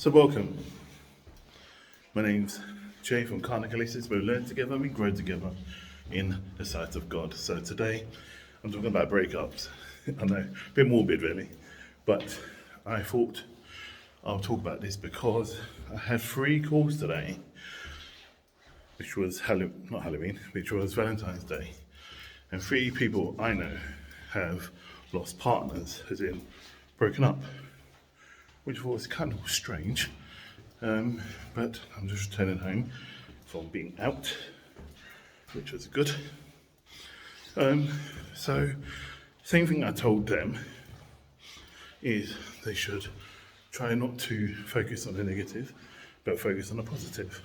So welcome. My name's Jay from Carnacalisis. We learn together, we grow together in the sight of God. So today I'm talking about breakups. I know, a bit morbid really, but I thought I'll talk about this because I had 3 calls today, which was not Halloween, which was Valentine's Day. And 3 people I know have lost partners, as in broken up, which was kind of strange. But I'm just returning home from being out, which was good. So, same thing I told them is they should try not to focus on the negative, but focus on the positive.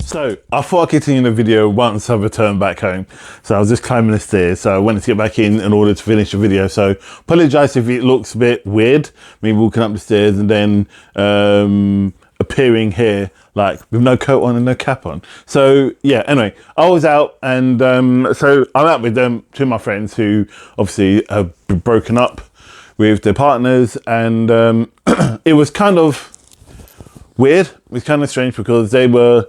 So I thought I'd continue the video once I've returned back home. So I was just climbing the stairs. So I wanted to get back in order to finish the video. So apologise if it looks a bit weird, me walking up the stairs and then appearing here like with no coat on and no cap on. So yeah, anyway, I was out and so I'm out with 2 of my friends who obviously have broken up with their partners, and it was kind of weird. It was kind of strange because they were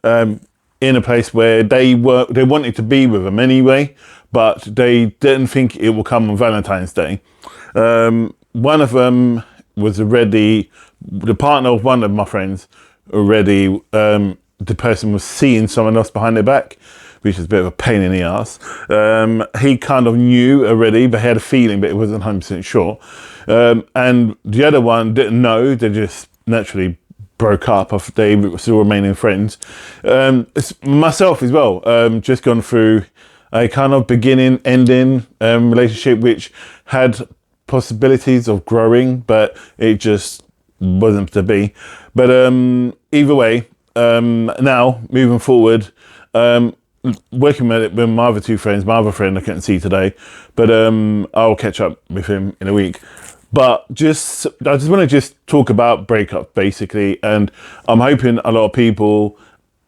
in a place where they wanted to be with them anyway, but they didn't think it would come on Valentine's Day. One of them was already, the partner of one of my friends already, the person was seeing someone else behind their back, which is a bit of a pain in the ass. He kind of knew already, but he had a feeling, but he wasn't 100% sure. And the other one didn't know, they just naturally broke up. They were still remaining friends. It's myself as well, just gone through a kind of beginning ending relationship which had possibilities of growing, but it just wasn't to be. But either way, now moving forward, working with my other 2 friends, my other friend I couldn't see today, but I'll catch up with him in a week. But I just want to talk about breakup basically, and I'm hoping a lot of people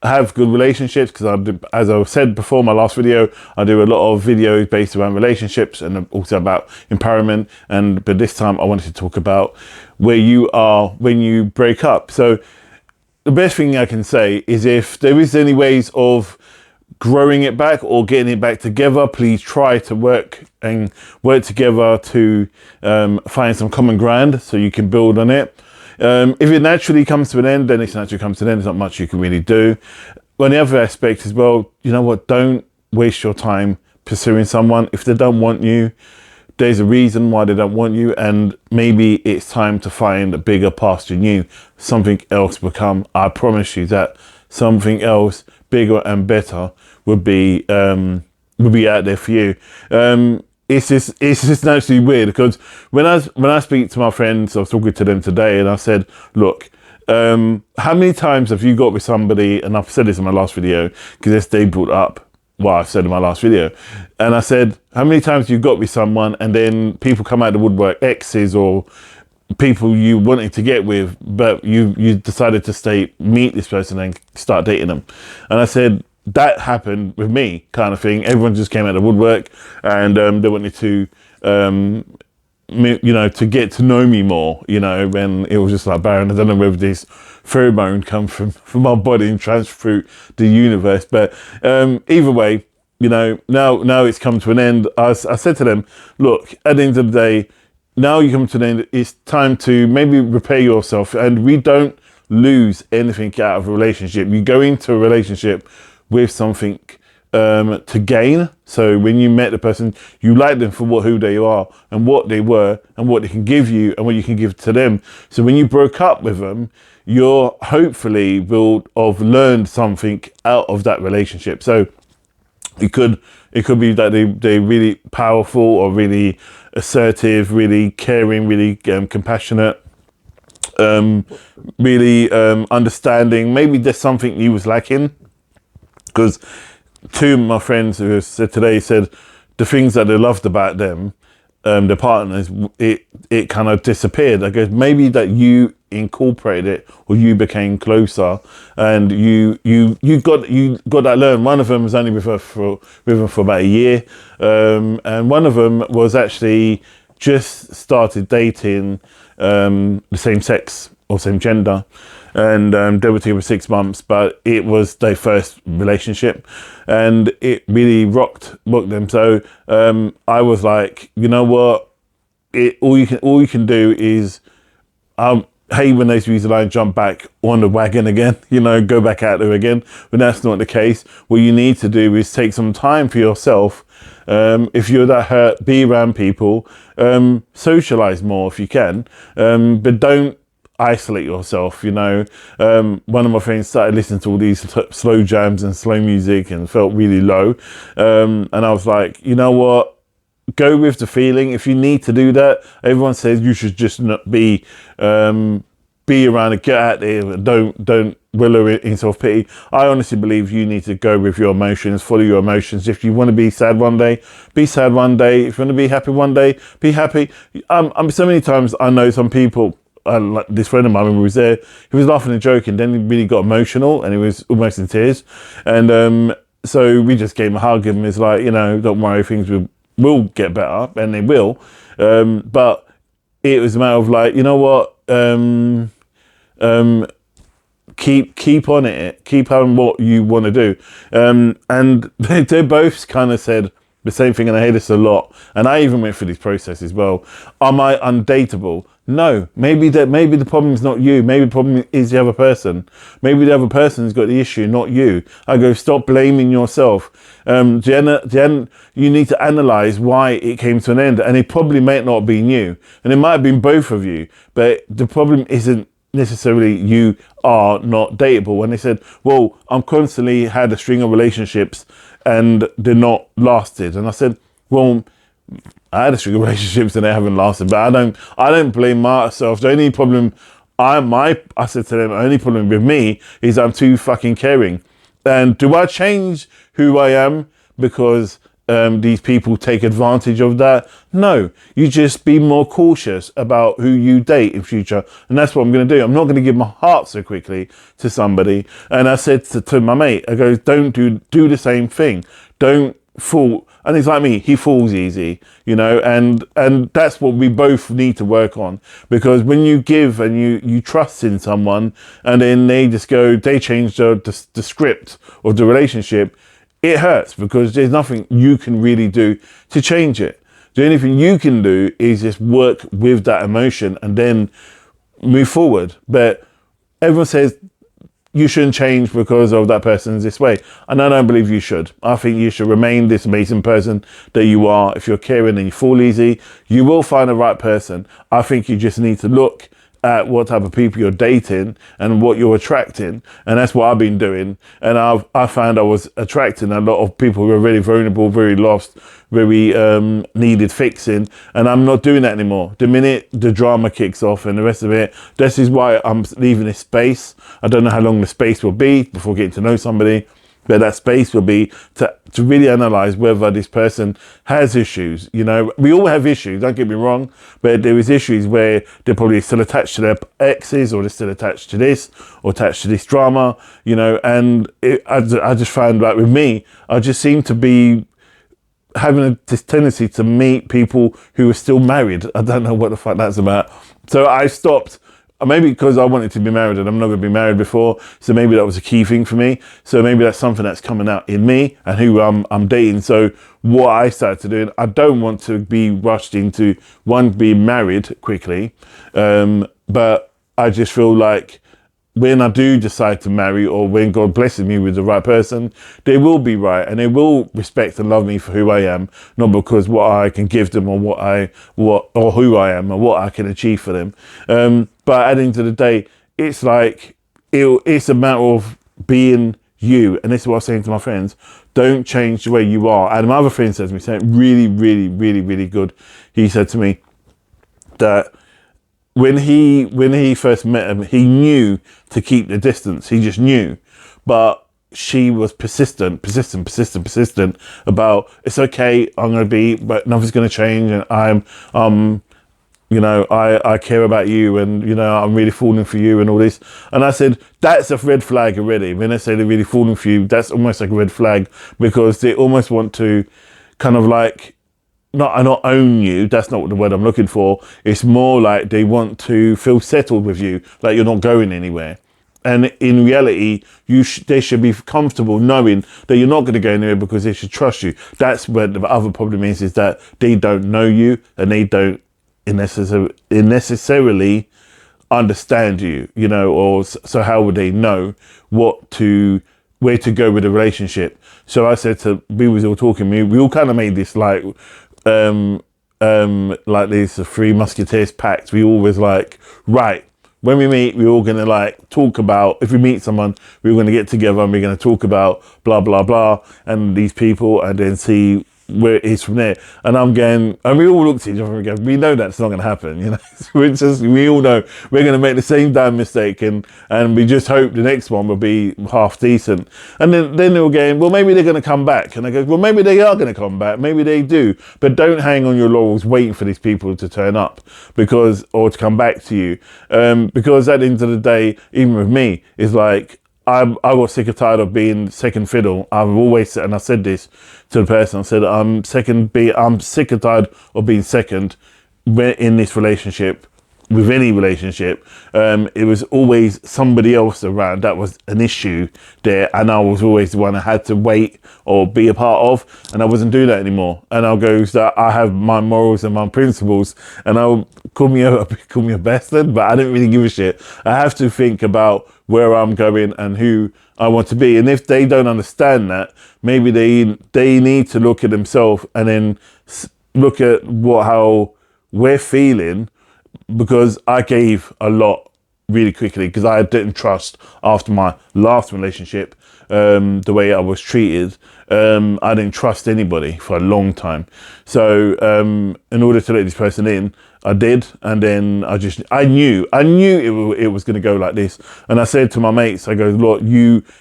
have good relationships, because as I said before in my last video, I do a lot of videos based around relationships and also about empowerment, but this time I wanted to talk about where you are when you break up. So the best thing I can say is, if there is any ways of growing it back or getting it back together, please try to work together to find some common ground so you can build on it. If it naturally comes to an end, then it naturally comes to an end. There's not much you can really do. On the other aspect as well, you know what, don't waste your time pursuing someone. If they don't want you, there's a reason why they don't want you, and maybe it's time to find a bigger pasture than you. Something else will come. I promise you that something else bigger and better would be out there for you. It's just naturally weird, because when I speak to my friends, I was talking to them today, and I said, look, how many times have you got with somebody, and I've said this in my last video, because they brought up what I've said in my last video, and I said, how many times have you got with someone and then people come out of the woodwork, exes or people you wanted to get with, but you decided to meet this person and start dating them? And I said, that happened with me, kind of thing. Everyone just came out of the woodwork, and they wanted to, to get to know me more, when it was just like, Baron, I don't know whether this pheromone come from my body and transfer through the universe, but either way, now it's come to an end. I said to them, look, at the end of the day, now you come to an end, it's time to maybe repair yourself, and we don't lose anything out of a relationship. You go into a relationship with something to gain. So when you met the person, you like them for who they are and what they were and what they can give you and what you can give to them. So when you broke up with them, you're hopefully will have learned something out of that relationship. So it could be that they're really powerful or really assertive, really caring, really compassionate, really understanding. Maybe there's something you was lacking, because 2 of my friends who said today said the things that they loved about them, the partners, it kind of disappeared. I guess maybe that you incorporated it, or you became closer, and you got that learn. One of them was only with him for about a year, and one of them was actually just started dating the same sex or same gender, and they were together for 6 months, but it was their first relationship, and it really rocked them. So I was like, you know what, all you can do is hey, when those views line, jump back on the wagon again, you know, go back out there again. But that's not the case. What you need to do is take some time for yourself. If you're that hurt, be around people, socialize more if you can, but don't isolate yourself. You know, one of my friends started listening to all these slow jams and slow music and felt really low. And I was like, you know what? Go with the feeling. If you need to do that, everyone says you should just not be around and get out there. Don't wallow in self-pity. I honestly believe you need to go with your emotions, follow your emotions. If you want to be sad one day, be sad one day. If you want to be happy one day, be happy. So many times I know some people, like this friend of mine, when we was there, he was laughing and joking, then he really got emotional and he was almost in tears. And so we just gave him a hug and was like, you know, don't worry, things will get better, and they will. But it was a matter of like, you know what, keep on it, keep on what you want to do. And they both kind of said the same thing, and I hear this a lot. And I even went through this process as well. Am I undateable? No, maybe the problem is not you. Maybe the problem is the other person. Maybe the other person's got the issue, not you. I go, stop blaming yourself. You need to analyze why it came to an end, and it probably might not have been you, and it might have been both of you. But the problem isn't necessarily you are not dateable. When they said, well, I'm constantly had a string of relationships and they're not lasted, and I said, well, I had a string of relationships and they haven't lasted, but I don't blame myself. The only problem I said to them, the only problem with me is I'm too fucking caring. And do I change who I am because these people take advantage of that? No, you just be more cautious about who you date in future. And that's what I'm going to do. I'm not going to give my heart so quickly to somebody. And I said to my mate, I go, don't do the same thing. Don't fall. And he's like me, he falls easy, you know, and that's what we both need to work on. Because when you give and you trust in someone, and then they change the script of the relationship, it hurts, because there's nothing you can really do to change it. The only thing you can do is just work with that emotion and then move forward. But everyone says you shouldn't change because of that person's this way. And I don't believe you should. I think you should remain this amazing person that you are. If you're caring and you fall easy, you will find the right person. I think you just need to look at what type of people you're dating and what you're attracting. And that's what I've been doing. And I found I was attracting a lot of people who were really vulnerable, very lost, very needed fixing. And I'm not doing that anymore. The minute the drama kicks off and the rest of it, this is why I'm leaving this space. I don't know how long the space will be before getting to know somebody. But that space will be to really analyze whether this person has issues. You know, we all have issues, don't get me wrong, but there is issues where they're probably still attached to their exes, or they're still attached to this, or attached to this drama, you know. And I just found, like with me, I just seem to be having this tendency to meet people who are still married. I don't know what the fuck that's about. So I stopped. Maybe because I wanted to be married and I've never been married before. So maybe that was a key thing for me. So maybe that's something that's coming out in me and who I'm dating. So what I started to do, I don't want to be rushed into being married quickly. But I just feel like when I do decide to marry, or when God blesses me with the right person, they will be right and they will respect and love me for who I am, not because what I can give them, or or who I am, or what I can achieve for them. But at the end of the day, it's like it's a matter of being you. And this is what I was saying to my friends: don't change the way you are. And my other friend said to me something really, really, really, really good. He said to me that when he first met him, he knew to keep the distance. He just knew. But she was persistent about, it's okay, I'm going to be, but nothing's going to change. And you know, I care about you, and, you know, I'm really falling for you and all this. And I said, that's a red flag already. When they say they're really falling for you, that's almost like a red flag, because they almost want to kind of like not own you. That's not the word I'm looking for. It's more like they want to feel settled with you, like you're not going anywhere. And in reality, they should be comfortable knowing that you're not going to go anywhere because they should trust you. That's where the other problem is that they don't know you and they don't necessarily understand you, you know, or so how would they know where to go with the relationship? So I said we was all talking, we all kind of made this like this Three Musketeers pact. We always like, right, when we meet, we're all gonna like talk about, if we meet someone, we're gonna get together and we're gonna talk about blah blah blah and these people, and then see where it is from there. And I'm going, and we all looked at each other and go, we know that's not going to happen, you know. We all know we're going to make the same damn mistake, and we just hope the next one will be half decent. And then they were going, well, maybe they're going to come back. And I go, well, maybe they are going to come back, maybe they do, but don't hang on your laurels waiting for these people to turn up or to come back to you, because at the end of the day, even with me, it's like, I was sick and tired of being second fiddle. I've always said, and I said this to the person, I said, I'm sick and tired of being second in this relationship, with any relationship. It was always somebody else around that was an issue there, and I was always the one I had to wait or be a part of, and I wasn't doing that anymore. And I'll go that I have my morals and my principles, and I'll call me a bastard, but I don't really give a shit. I have to think about where I'm going and who I want to be. And if they don't understand that, maybe they need to look at themselves and then look at how we're feeling, because I gave a lot really quickly because I didn't trust after my last relationship, the way I was treated. I didn't trust anybody for a long time. So in order to let this person in, I did, and then I knew it was going to go like this. And I said to my mates, I go, look,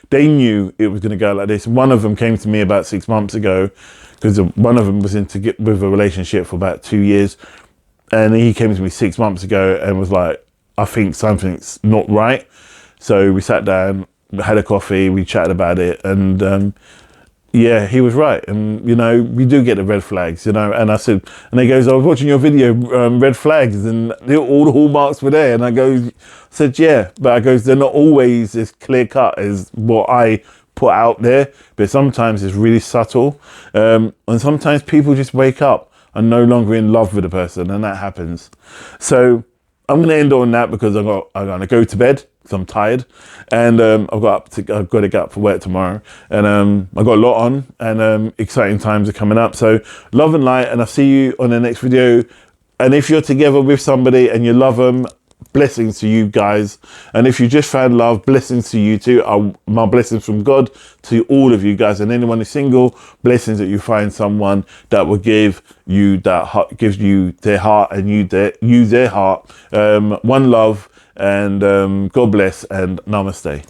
they knew it was going to go like this. One of them came to me about 6 months ago, because one of them was with a relationship for about 2 years, and he came to me 6 months ago and was like, I think something's not right. So we sat down, had a coffee, we chatted about it, and yeah, he was right. And, you know, we do get the red flags, you know. And I said, and he goes, I was watching your video, red flags, and all the hallmarks were there. And I said, yeah, but I goes, they're not always as clear cut as what I put out there, but sometimes it's really subtle. And sometimes people just wake up and no longer in love with the person, and that happens. So I'm going to end on that because I'm going to go to bed because I'm tired, and I've got to get up for work tomorrow, and I've got a lot on, and exciting times are coming up. So love and light, and I'll see you on the next video. And if you're together with somebody and you love them, blessings to you guys. And if you just found love, blessings to you too. My blessings from God to all of you guys. And anyone who's single, blessings that you find someone that will give you that heart, gives you their heart, and you their heart. One love, and God bless, and namaste.